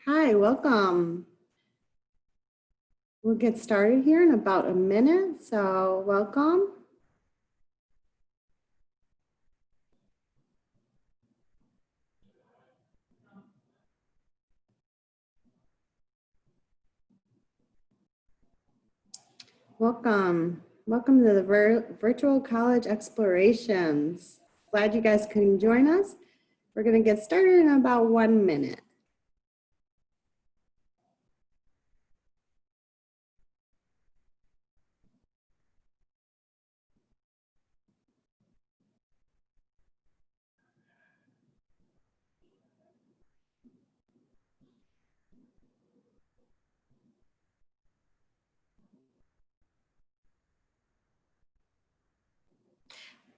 Hi, welcome. We'll get started here in about a minute, so welcome. Welcome. Welcome to the Virtual College Explorations. Glad you guys can join us. We're going to get started in about 1 minute.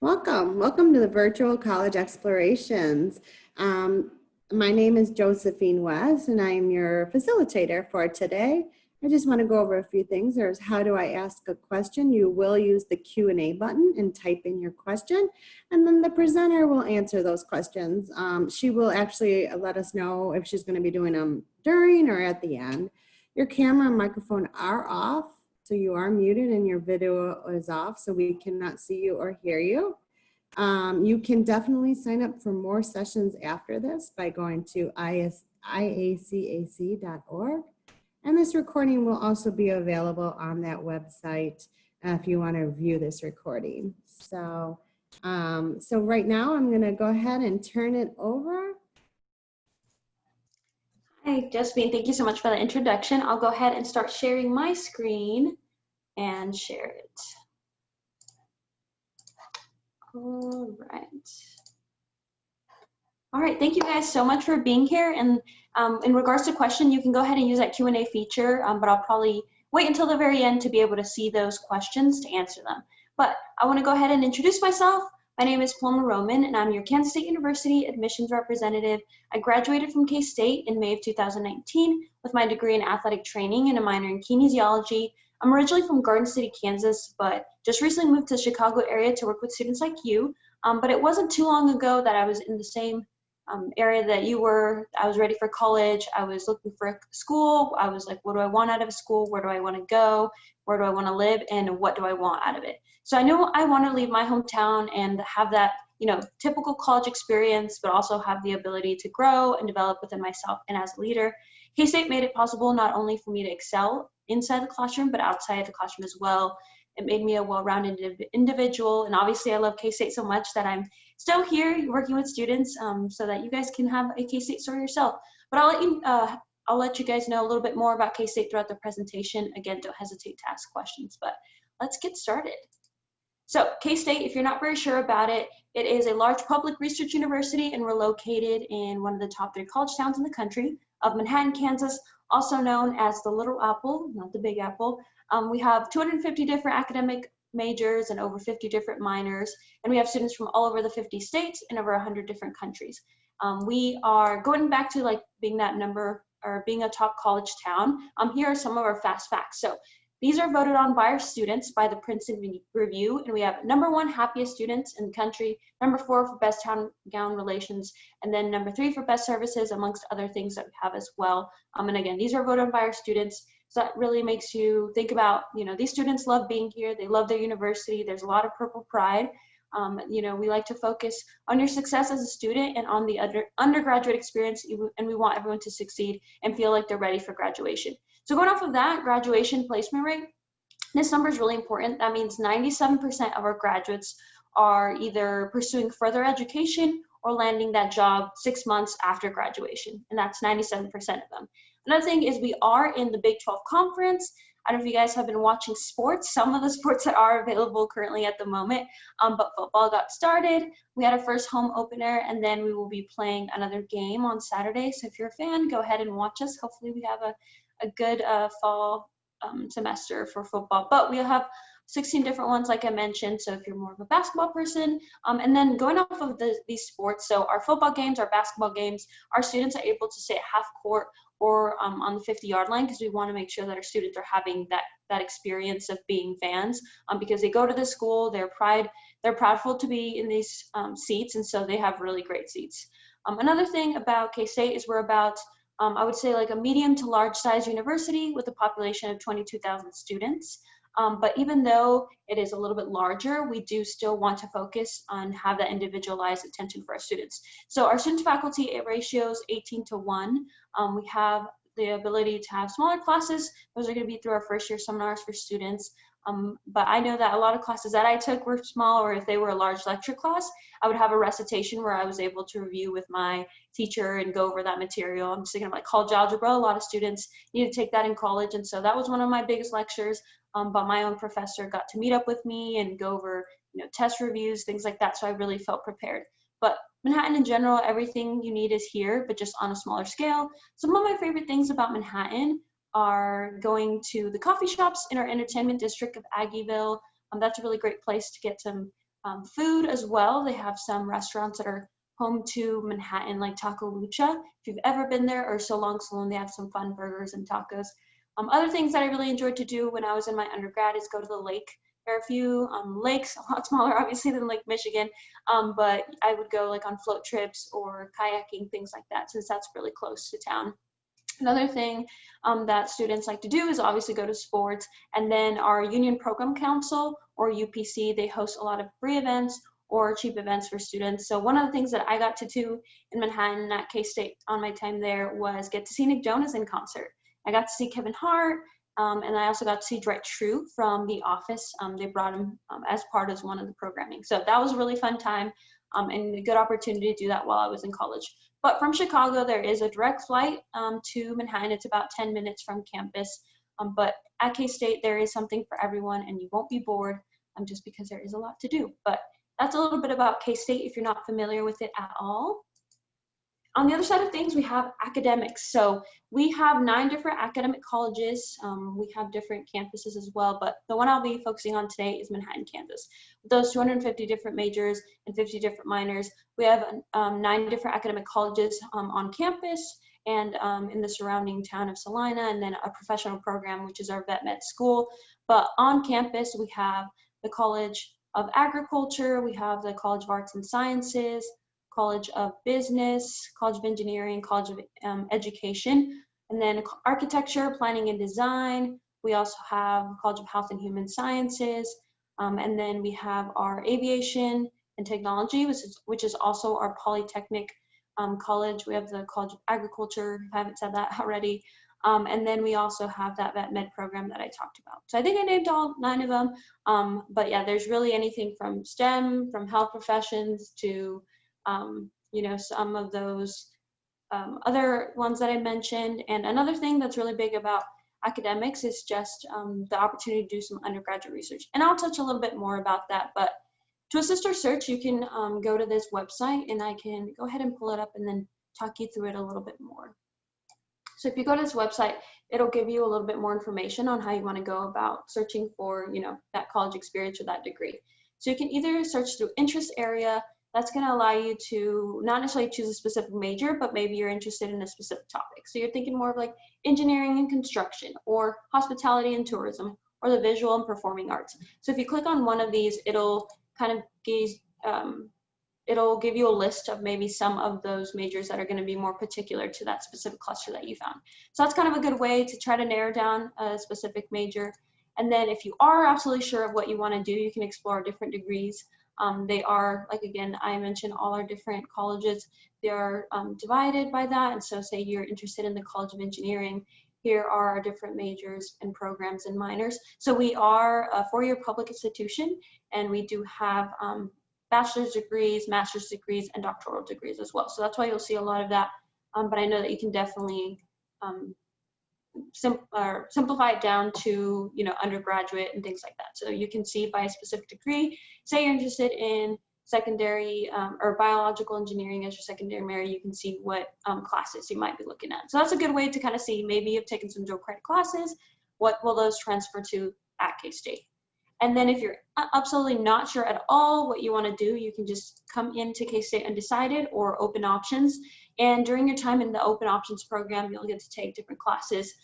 Welcome to the Virtual College Explorations. My name is Josephine West, and I am your facilitator for today. I just want to go over a few things. There's how do I ask a question? You will use the Q&A button and type in your question, and then the presenter will answer those questions. She will actually let us know if she's going to be doing them during or at the end. Your camera and microphone are off. So you are muted and your video is off, so we cannot see you or hear you. You can definitely sign up for more sessions after this by going to IACAC.org. And this recording will also be available on that website if you want to view this recording. So right now I'm going to go ahead and turn it over. Hi, Josephine, thank you so much for the introduction. I'll go ahead and start sharing my screen and share it. All right, thank you guys so much for being here. And in regards to question, you can go ahead and use that Q&A feature, but I'll probably wait until the very end to be able to see those questions to answer them. But I want to go ahead and introduce myself. My name is Paloma Roman, and I'm your Kansas State University admissions representative. I graduated from K-State in May of 2019 with my degree in athletic training and a minor in kinesiology. I'm originally from Garden City, Kansas, but just recently moved to the Chicago area to work with students like you. But it wasn't too long ago that I was in the same area that you were. I was ready for college. I was looking for a school. I was like, what do I want out of a school? Where do I want to go? Where do I want to live? And what do I want out of it? So I knew I want to leave my hometown and have that, typical college experience, but also have the ability to grow and develop within myself and as a leader. K-State made it possible not only for me to excel inside the classroom, but outside the classroom as well. It made me a well-rounded individual. And obviously I love K-State so much that I'm still here working with students so that you guys can have a K-State story yourself. But I'll let you guys know a little bit more about K-State throughout the presentation. Again, don't hesitate to ask questions, but let's get started. So K-State, if you're not very sure about it, it is a large public research university, and we're located in one of the top 3 college towns in the country of Manhattan, Kansas, also known as the Little Apple, not the Big Apple. We have 250 different academic majors and over 50 different minors, and we have students from all over the 50 states and over 100 different countries. We are going back to being that number or being a top college town. Here are some of our fast facts. So these are voted on by our students by the Princeton Review, and we have #1 happiest students in the country, #4 for best town-gown relations, and then #3 for best services, amongst other things that we have as well. And again, these are voted on by our students, so that really makes you think about, these students love being here, they love their university, there's a lot of purple pride. We like to focus on your success as a student and on the undergraduate experience, and we want everyone to succeed and feel like they're ready for graduation. So going off of that graduation placement rate, this number is really important. That means 97% of our graduates are either pursuing further education or landing that job 6 months after graduation, and that's 97% of them. Another thing is we are in the Big 12 Conference. I don't know if you guys have been watching sports, some of the sports that are available currently at the moment, but football got started. We had our first home opener, and then we will be playing another game on Saturday. So if you're a fan, go ahead and watch us. Hopefully we have a good fall semester for football, but we'll have 16 different ones, like I mentioned. So if you're more of a basketball person, and then going off of these sports, so our football games, our basketball games, our students are able to stay at half court or on the 50-yard line, because we want to make sure that our students are having that experience of being fans, because they go to the school, they're proudful to be in these seats, and so they have really great seats. Another thing about K-State is we're about I would say like a medium to large size university with a population of 22,000 students. But even though it is a little bit larger, we do still want to focus on have that individualized attention for our students. So our student faculty ratio is 18:1. We have the ability to have smaller classes. Those are going to be through our first year seminars for students. But I know that a lot of classes that I took were small, or if they were a large lecture class, I would have a recitation where I was able to review with my teacher and go over that material. I'm just thinking of like college algebra. A lot of students need to take that in college. And so that was one of my biggest lectures. But my own professor got to meet up with me and go over, test reviews, things like that. So I really felt prepared. But Manhattan in general, everything you need is here, but just on a smaller scale. Some of my favorite things about Manhattan are going to the coffee shops in our entertainment district of Aggieville. That's a really great place to get some food as well. They have some restaurants that are home to Manhattan, like Taco Lucha. If you've ever been there, or So Long Saloon, they have some fun burgers and tacos. Other things that I really enjoyed to do when I was in my undergrad is go to the lake. There are a few lakes, a lot smaller obviously than Lake Michigan, but I would go like on float trips or kayaking, things like that, since that's really close to town. Another thing that students like to do is obviously go to sports, and then our Union Program Council, or UPC, they host a lot of free events or cheap events for students. So one of the things that I got to do in Manhattan at K-State on my time there was get to see Nick Jonas in concert. I got to see Kevin Hart, and I also got to see Dwight Schrute from The Office. They brought him as part of one of the programming. So that was a really fun time and a good opportunity to do that while I was in college. But from Chicago, there is a direct flight to Manhattan. It's about 10 minutes from campus. But at K-State, there is something for everyone, and you won't be bored just because there is a lot to do. But that's a little bit about K-State if you're not familiar with it at all. On the other side of things, we have academics. So we have 9 different academic colleges. We have different campuses as well, but the one I'll be focusing on today is Manhattan campus. With those 250 different majors and 50 different minors, we have 9 different academic colleges on campus and in the surrounding town of Salina, and then a professional program, which is our vet med school. But on campus, we have the College of Agriculture, we have the College of Arts and Sciences, College of Business, College of Engineering, College of Education, and then Architecture, Planning and Design. We also have College of Health and Human Sciences, and then we have our Aviation and Technology, which is also our Polytechnic college. We have the College of Agriculture, if I haven't said that already, and then we also have that vet med program that I talked about. So I think I named all 9 of them, but yeah, there's really anything from STEM, from health professions to some of those other ones that I mentioned. And another thing that's really big about academics is just the opportunity to do some undergraduate research. And I'll touch a little bit more about that, but to assist our search, you can go to this website, and I can go ahead and pull it up and then talk you through it a little bit more. So if you go to this website, it'll give you a little bit more information on how you want to go about searching for, that college experience or that degree. So you can either search through interest area. That's going to allow you to not necessarily choose a specific major, but maybe you're interested in a specific topic. So you're thinking more of like engineering and construction, or hospitality and tourism, or the visual and performing arts. So if you click on one of these, it'll kind of it'll give you a list of maybe some of those majors that are going to be more particular to that specific cluster that you found. So that's kind of a good way to try to narrow down a specific major. And then if you are absolutely sure of what you want to do, you can explore different degrees. They are, like again, I mentioned all our different colleges, they are divided by that. And so say you're interested in the College of Engineering, here are our different majors and programs and minors. So we are a 4-year public institution, and we do have bachelor's degrees, master's degrees, and doctoral degrees as well. So that's why you'll see a lot of that. But I know that you can definitely simplify it down to undergraduate and things like that. So you can see by a specific degree. Say you're interested in secondary or biological engineering as your secondary major, you can see what classes you might be looking at. So that's a good way to kind of see, maybe you've taken some dual credit classes, what will those transfer to at K-State? And then if you're absolutely not sure at all what you want to do, you can just come into K-State Undecided or Open Options. And during your time in the Open Options program, you'll get to take different classes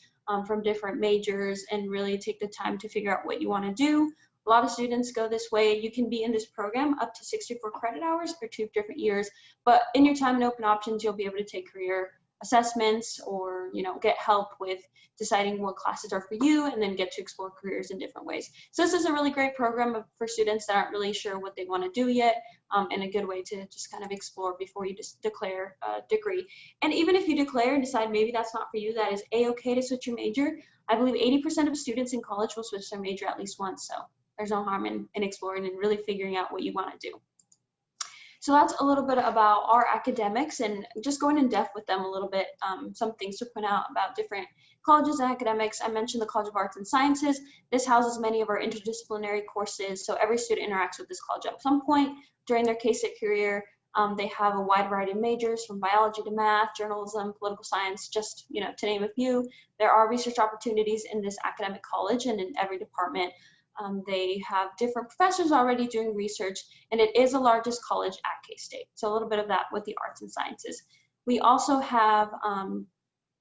from different majors and really take the time to figure out what you want to do. A lot of students go this way. You can be in this program up to 64 credit hours for 2 different years, but in your time in Open Options, you'll be able to take career assessments or, get help with deciding what classes are for you, and then get to explore careers in different ways. So this is a really great program for students that aren't really sure what they want to do yet, and a good way to just kind of explore before you just declare a degree. And even if you declare and decide maybe that's not for you, that is a-okay to switch your major. I believe 80% of students in college will switch their major at least once, so there's no harm in exploring and really figuring out what you want to do. So that's a little bit about our academics and just going in depth with them a little bit. Some things to point out about different colleges and academics. I mentioned the College of Arts and Sciences. This houses many of our interdisciplinary courses, so every student interacts with this college at some point during their K-State career. They have a wide variety of majors from biology to math, journalism, political science, just to name a few. There are research opportunities in this academic college and in every department. They have different professors already doing research, and it is the largest college at K-State. So a little bit of that with the arts and sciences. We also have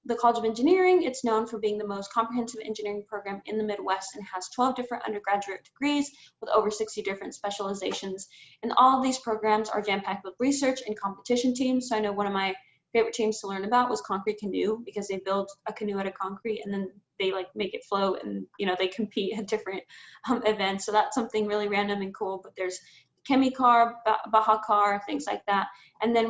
the College of Engineering. It's known for being the most comprehensive engineering program in the Midwest and has 12 different undergraduate degrees with over 60 different specializations. And all of these programs are jam-packed with research and competition teams. So I know one of my favorite teams to learn about was concrete canoe, because they build a canoe out of concrete and then they make it float, and they compete at different events. So that's something really random and cool. But there's Chemicar, Baja Car, things like that. And then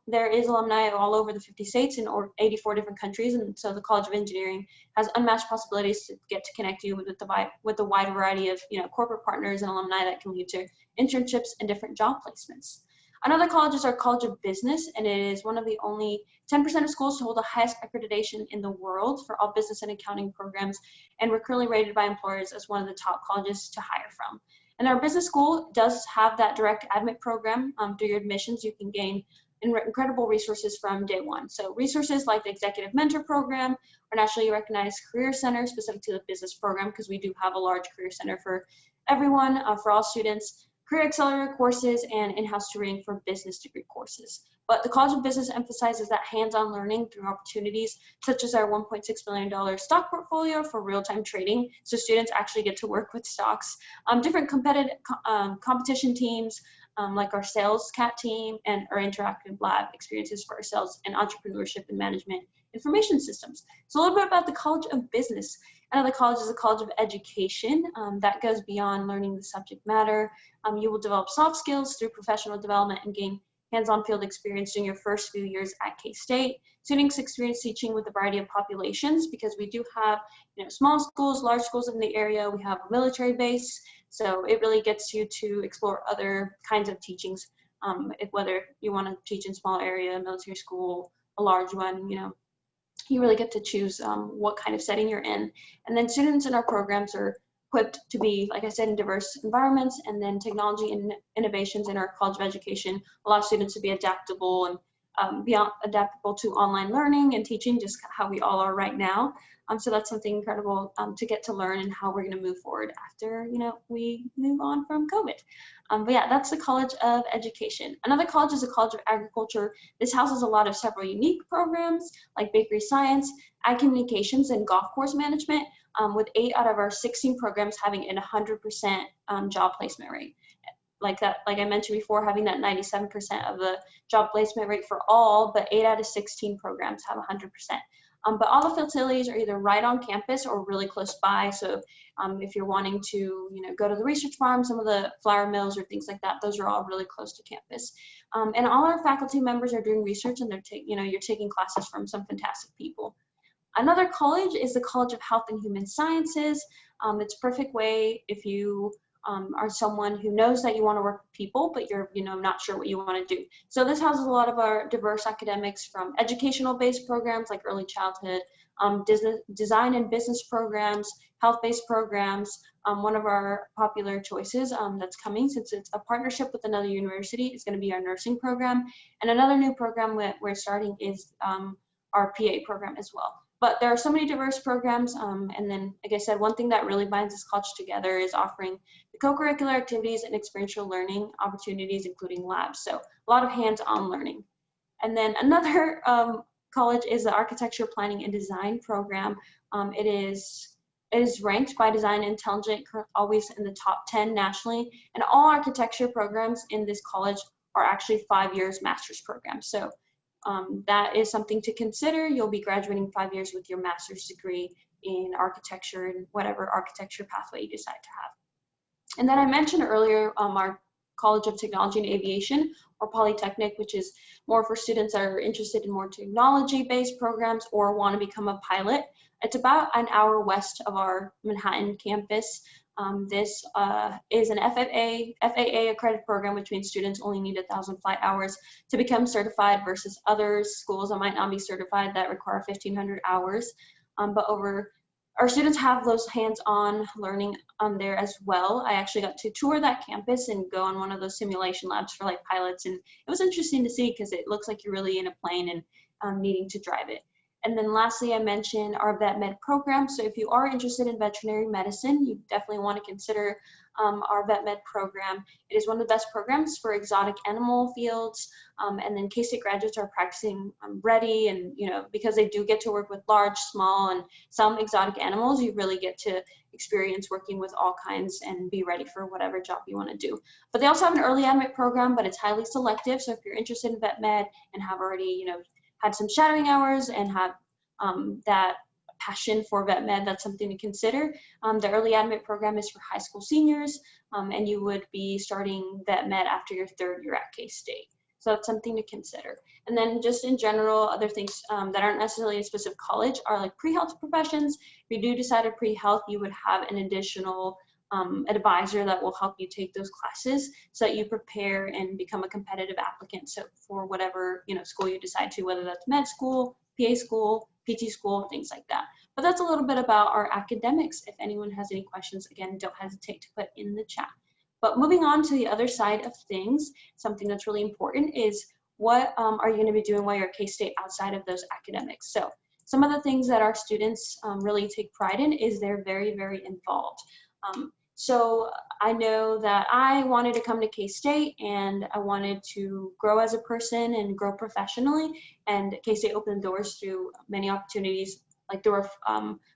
there is alumni all over the 50 states in 84 different countries. And so the College of Engineering has unmatched possibilities to get to connect you with a wide variety of corporate partners and alumni that can lead to internships and different job placements. Another college is our College of Business, and it is one of the only 10% of schools to hold the highest accreditation in the world for all business and accounting programs, and we're currently rated by employers as one of the top colleges to hire from. And our business school does have that direct admit program. Through your admissions, you can gain incredible resources from day one. So resources like the Executive Mentor Program, our nationally recognized Career Center specific to the business program, because we do have a large career center for everyone, for all students, career accelerator courses, and in-house tutoring for business degree courses. But the College of Business emphasizes that hands-on learning through opportunities such as our $1.6 billion stock portfolio for real-time trading. So students actually get to work with stocks, different competitive competition teams, like our sales cat team, and our interactive lab experiences for our sales and entrepreneurship and management information systems. So a little bit about the College of Business. Another college is a College of Education that goes beyond learning the subject matter. You will develop soft skills through professional development and gain hands-on field experience during your first few years at K-State. Students experience teaching with a variety of populations, because we do have small schools, large schools in the area. We have a military base, so it really gets you to explore other kinds of teachings, whether you want to teach in small area, military school, a large one, you really get to choose what kind of setting you're in. And then students in our programs are equipped to be, like I said, in diverse environments. And then technology and innovations in our College of Education allow students to be adaptable and be adaptable to online learning and teaching, just how we all are right now. So that's something incredible to get to learn, and how we're going to move forward after we move on from COVID. But yeah, that's the College of Education. Another college is the College of Agriculture. This houses a lot of several unique programs like bakery science, ag communications, and golf course management, with 8 out of our 16 programs having a 100% job placement rate. Like I mentioned before, having that 97% of the job placement rate for all, but 8 out of 16 programs have 100%. But all the facilities are either right on campus or really close by. So if you're wanting to, go to the research farm, some of the flour mills or things like that, those are all really close to campus. And all our faculty members are doing research, and you're taking classes from some fantastic people. Another college is the College of Health and Human Sciences. It's a perfect way if you are someone who knows that you want to work with people, but you're not sure what you want to do. So this houses a lot of our diverse academics, from educational-based programs like early childhood, design and business programs, health-based programs. One of our popular choices that's coming, since it's a partnership with another university, is going to be our nursing program. And another new program we're starting is our PA program as well. But there are so many diverse programs, and then, like I said, one thing that really binds this college together is offering the co-curricular activities and experiential learning opportunities, including labs. So a lot of hands-on learning. And then another college is the Architecture, Planning, and Design program. It is ranked by Design Intelligence always in the top 10 nationally, and all architecture programs in this college are actually 5 years master's programs. So that is something to consider. You'll be graduating 5 years with your master's degree in architecture and whatever architecture pathway you decide to have. And then I mentioned earlier our College of Technology and Aviation, or Polytechnic, which is more for students that are interested in more technology-based programs or want to become a pilot. It's about an hour west of our Manhattan campus. This is an FAA accredited program, which means students only need 1,000 flight hours to become certified versus other schools that might not be certified that require 1,500 hours. But our students have those hands-on learning there as well. I actually got to tour that campus and go on one of those simulation labs for like pilots, and it was interesting to see because it looks like you're really in a plane and needing to drive it. And then lastly, I mentioned our vet med program. So if you are interested in veterinary medicine, you definitely want to consider our vet med program. It is one of the best programs for exotic animal fields. And then K-State graduates are practicing ready, and because they do get to work with large, small, and some exotic animals, you really get to experience working with all kinds and be ready for whatever job you want to do. But they also have an early admit program, but it's highly selective. So if you're interested in vet med and have already, had some shadowing hours and have that passion for vet med, that's something to consider. The early admit program is for high school seniors, and you would be starting vet med after your 3rd year at K-State. So that's something to consider. And then just in general, other things that aren't necessarily a specific college are like pre-health professions. If you do decide to pre-health, you would have an additional advisor that will help you take those classes so that you prepare and become a competitive applicant. So for whatever school you decide to, whether that's med school, PA school, PT school, things like that. But that's a little bit about our academics. If anyone has any questions, again, don't hesitate to put in the chat. But moving on to the other side of things, something that's really important is what are you going to be doing while you're at K-State outside of those academics? So some of the things that our students really take pride in is they're very, very involved. So I know that I wanted to come to K-State and I wanted to grow as a person and grow professionally, and K-State opened doors through many opportunities. Like there were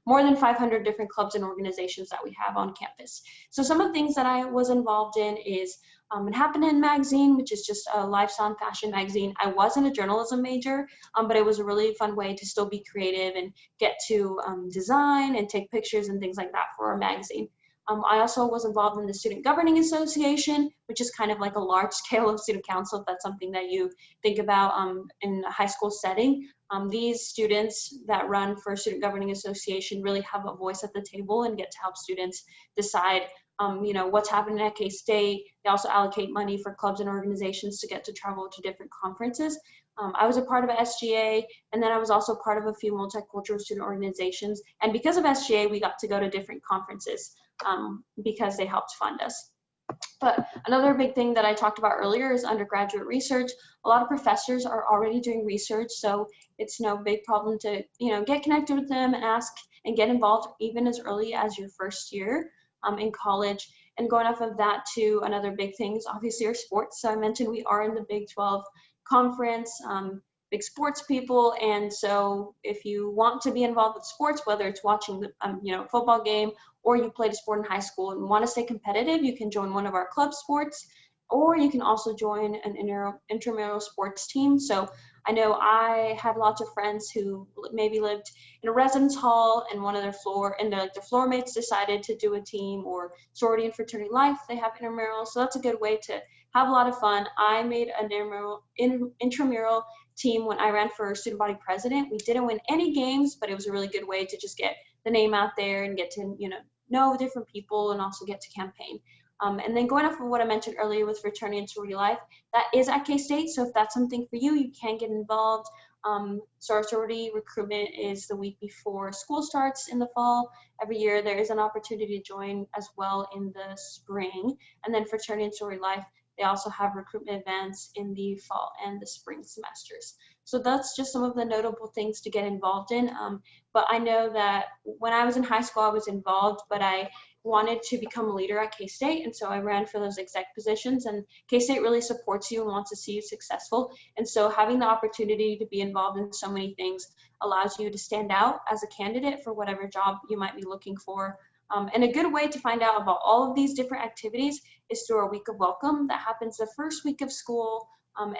more than 500 different clubs and organizations that we have on campus. So some of the things that I was involved in is It Happened magazine, which is just a lifestyle and fashion magazine. I wasn't a journalism major, but it was a really fun way to still be creative and get to design and take pictures and things like that for our magazine. I also was involved in the Student Governing Association, which is kind of like a large scale of student council, if that's something that you think about in a high school setting. These students that run for Student Governing Association really have a voice at the table and get to help students decide what's happening at K-State. They also allocate money for clubs and organizations to get to travel to different conferences. I was a part of SGA, and then I was also part of a few multicultural student organizations. And because of SGA, we got to go to different conferences because they helped fund us. But another big thing that I talked about earlier is undergraduate research. A lot of professors are already doing research, so it's no big problem to get connected with them and ask and get involved even as early as your 1st year in college. And going off of that to another big thing is obviously our sports. So I mentioned we are in the Big 12 conference, big sports people, and so if you want to be involved with sports, whether it's watching the football game or you played a sport in high school and want to stay competitive, you can join one of our club sports, or you can also join an intramural sports team. So I know I had lots of friends who maybe lived in a residence hall and one of their floor mates decided to do a team, or sorority and fraternity life, they have intramural. So that's a good way to have a lot of fun. I made an intramural team when I ran for student body president. We didn't win any games, but it was a really good way to just get the name out there and get to know different people and also get to campaign. And then going off of what I mentioned earlier with fraternity and sorority life, that is at K-State. So if that's something for you, you can get involved. So our sorority recruitment is the week before school starts in the fall. Every year there is an opportunity to join as well in the spring. And then fraternity and sorority life, they also have recruitment events in the fall and the spring semesters. So that's just some of the notable things to get involved in. But I know that when I was in high school, I was involved, but I wanted to become a leader at K-State, and so I ran for those exec positions, and K-State really supports you and wants to see you successful. And so having the opportunity to be involved in so many things allows you to stand out as a candidate for whatever job you might be looking for. And a good way to find out about all of these different activities is through our week of welcome that happens the first week of school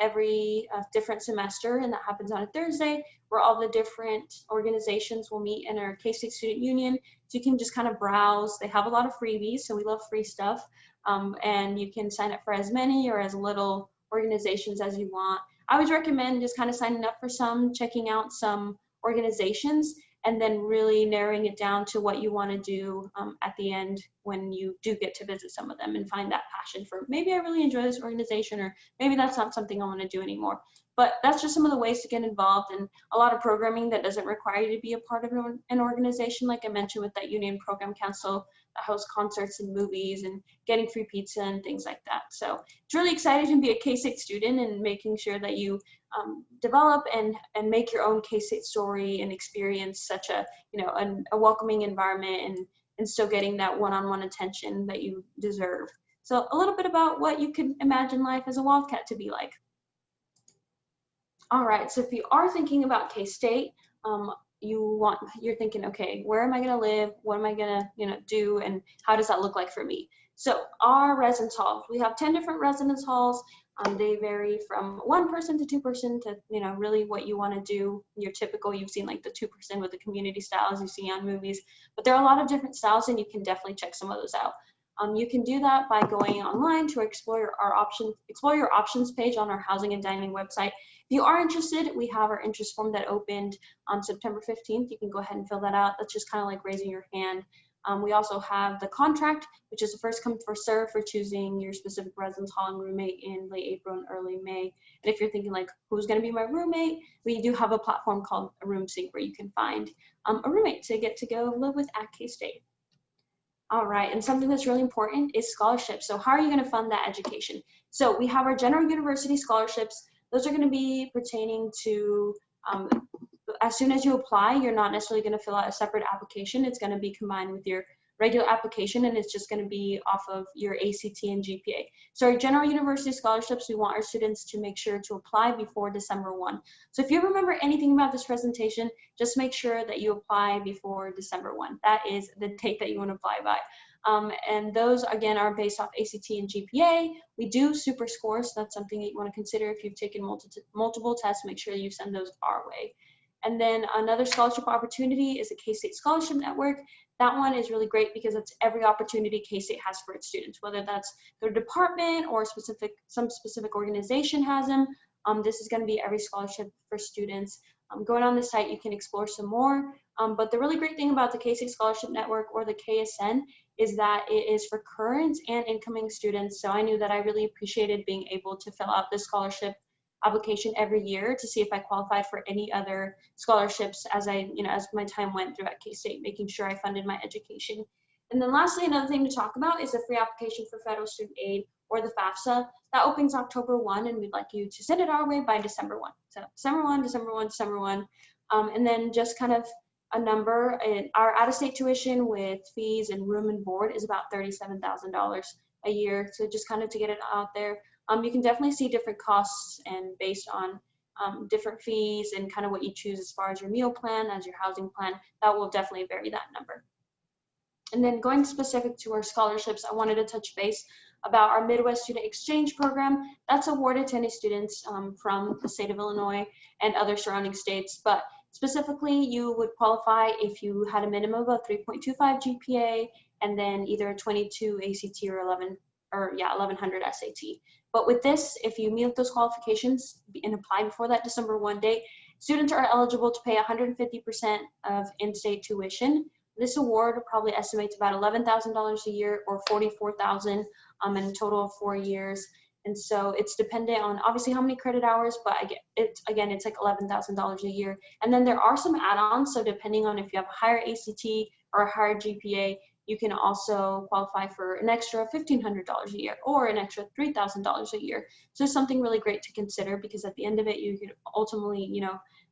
every different semester, and that happens on a Thursday, where all the different organizations will meet in our K-State Student Union. So you can just kind of browse. They have a lot of freebies, so we love free stuff. And you can sign up for as many or as little organizations as you want. I always recommend just kind of signing up for some, checking out some organizations, and then really narrowing it down to what you want to do at the end when you do get to visit some of them and find that passion for, maybe I really enjoy this organization, or maybe that's not something I want to do anymore. But that's just some of the ways to get involved, and a lot of programming that doesn't require you to be a part of an organization, like I mentioned with that Union Program Council that hosts concerts and movies and getting free pizza and things like that. So it's really exciting to be a K-State student and making sure that you develop and make your own K-State story and experience such a, a welcoming environment, and still getting that one-on-one attention that you deserve. So a little bit about what you could imagine life as a Wildcat to be like. All right, so if you are thinking about K-State, you're thinking, okay, where am I gonna live? What am I gonna, do? And how does that look like for me? So our residence halls, we have 10 different residence halls. They vary from 1 person to 2 person to, really what you want to do. Your typical, you've seen like the 2% with the community styles you see on movies, but there are a lot of different styles, and you can definitely check some of those out. You can do that by going online to explore your options page on our housing and dining website. If you are interested, we have our interest form that opened on September 15th. You can go ahead and fill that out. That's just kind of like raising your hand. We also have the contract, which is a first come first serve for choosing your specific residence hall and roommate in late April and early May. And if you're thinking like, who's going to be my roommate, we do have a platform called a Room Sync where you can find a roommate to get to go live with at K-State. All right, and something that's really important is scholarships. So how are you going to fund that education? So we have our general university scholarships. Those are going to be pertaining to as soon as you apply, you're not necessarily going to fill out a separate application. It's going to be combined with your regular application, and it's just going to be off of your ACT and GPA. So our general university scholarships, we want our students to make sure to apply before December 1. So if you remember anything about this presentation, just make sure that you apply before December 1. That is the date that you want to apply by. And those, again, are based off ACT and GPA. We do super scores. So that's something that you want to consider. If you've taken multiple tests, make sure you send those our way. And then another scholarship opportunity is the K-State Scholarship Network. That one is really great because it's every opportunity K-State has for its students, whether that's their department or some specific organization has them. This is going to be every scholarship for students. Going on the site, you can explore some more. But the really great thing about the K-State Scholarship Network, or the KSN, is that it is for current and incoming students. So I knew that I really appreciated being able to fill out this scholarship application every year to see if I qualified for any other scholarships as my time went through at K-State, making sure I funded my education. And then lastly, another thing to talk about is the free application for federal student aid, or the FAFSA. That opens October 1, and we'd like you to send it our way by December 1. So December 1, December 1, December 1. And then just kind of a number, our out-of-state tuition with fees and room and board is about $37,000 a year. So just kind of to get it out there. You can definitely see different costs, and based on different fees and kind of what you choose as far as your meal plan, as your housing plan, that will definitely vary that number. And then going specific to our scholarships, I wanted to touch base about our Midwest Student Exchange Program. That's awarded to any students from the state of Illinois and other surrounding states. But specifically, you would qualify if you had a minimum of 3.25 GPA and then either a 22 ACT or 1100 SAT. But with this, if you meet those qualifications and apply before that December 1 date, students are eligible to pay 150% of in-state tuition. This award probably estimates about $11,000 a year, or $44,000 in a total of 4 years. And so it's dependent on obviously how many credit hours, but it's like $11,000 a year. And then there are some add-ons. So depending on if you have a higher ACT or a higher GPA, you can also qualify for an extra $1,500 a year, or an extra $3,000 a year. So it's something really great to consider, because at the end of it, you could ultimately,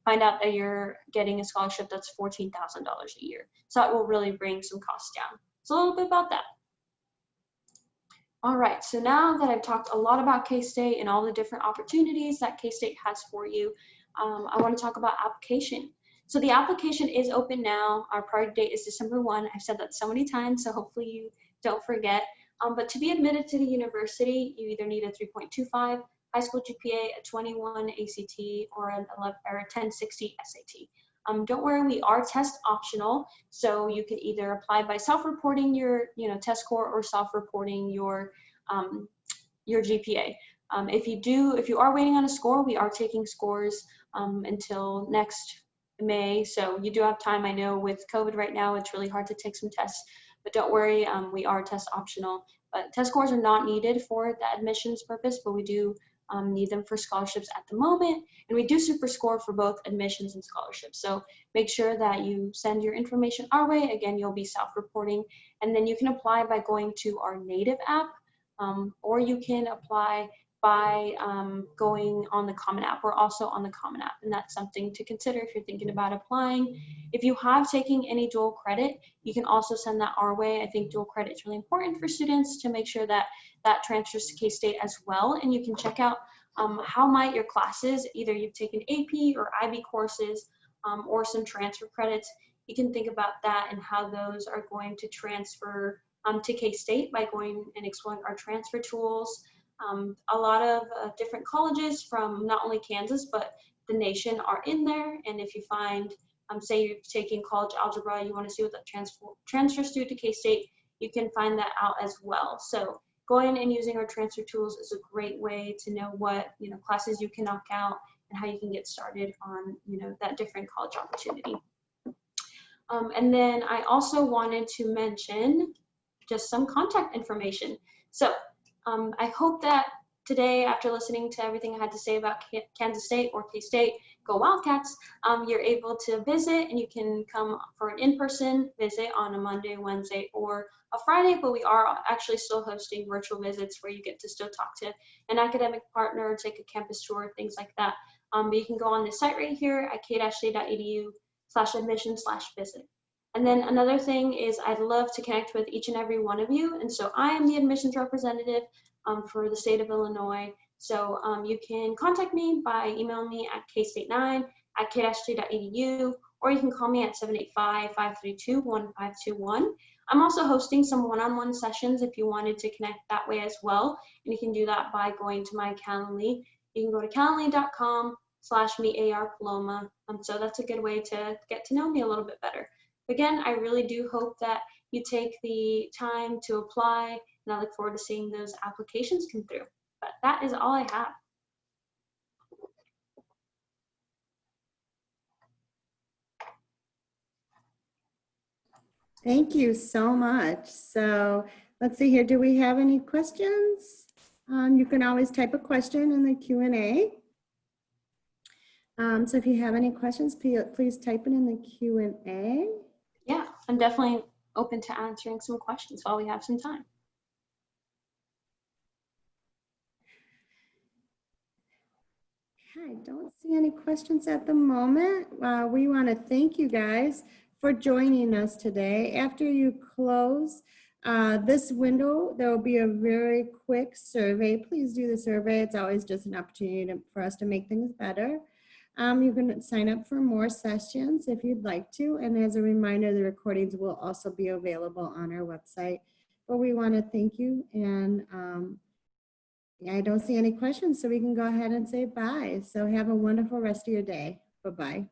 find out that you're getting a scholarship that's $14,000 a year. So that will really bring some costs down. So a little bit about that. All right, so now that I've talked a lot about K-State and all the different opportunities that K-State has for you, I want to talk about application. So the application is open now. Our priority date is December 1. I've said that so many times, so hopefully you don't forget. But to be admitted to the university, you either need a 3.25, high school GPA, a 21 ACT, or a 1060 SAT. Don't worry, we are test optional, so you can either apply by self-reporting your test score or self-reporting your GPA. If you are waiting on a score, we are taking scores until next May, so you do have time. I know with COVID right now, it's really hard to take some tests, but don't worry, we are test optional. But test scores are not needed for the admissions purpose, but we do need them for scholarships at the moment, and we do super score for both admissions and scholarships. So make sure that you send your information our way. Again, you'll be self-reporting, and then you can apply by going to our native app, or you can apply by going on the Common App. We're also on the Common App, and that's something to consider if you're thinking about applying. If you have taken any dual credit, you can also send that our way. I think dual credit is really important for students to make sure that that transfers to K-State as well, and you can check out how might your classes, either you've taken AP or IB courses or some transfer credits, you can think about that and how those are going to transfer to K-State by going and exploring our transfer tools. A lot of different colleges from not only Kansas, but the nation are in there. And if you find, say you're taking college algebra, you want to see what that transfers to K-State, you can find that out as well. So going and using our transfer tools is a great way to know what classes you can knock out and how you can get started on that different college opportunity. And then I also wanted to mention just some contact information. So I hope that today, after listening to everything I had to say about Kansas State or K-State, go Wildcats, you're able to visit, and you can come for an in-person visit on a Monday, Wednesday, or a Friday, but we are actually still hosting virtual visits where you get to still talk to an academic partner, take a campus tour, things like that. But you can go on this site right here at k-state.edu/admission/visit. And then another thing is I'd love to connect with each and every one of you. And so I am the admissions representative for the state of Illinois. So you can contact me by emailing me at kstate9@k-state.edu, or you can call me at 785-532-1521. I'm also hosting some one-on-one sessions if you wanted to connect that way as well. And you can do that by going to my Calendly. You can go to calendly.com/meetarpaloma. So that's a good way to get to know me a little bit better. Again, I really do hope that you take the time to apply, and I look forward to seeing those applications come through. But that is all I have. Thank you so much. So let's see here. Do we have any questions? You can always type a question in the Q&A. So if you have any questions, please type it in the Q&A. Yeah, I'm definitely open to answering some questions while we have some time. I don't see any questions at the moment. We want to thank you guys for joining us today. After you close this window, there will be a very quick survey. Please do the survey. It's always just an opportunity for us to make things better. You can sign up for more sessions if you'd like to. And as a reminder, the recordings will also be available on our website. But we want to thank you, and I don't see any questions, so we can go ahead and say bye. So have a wonderful rest of your day. Bye-bye.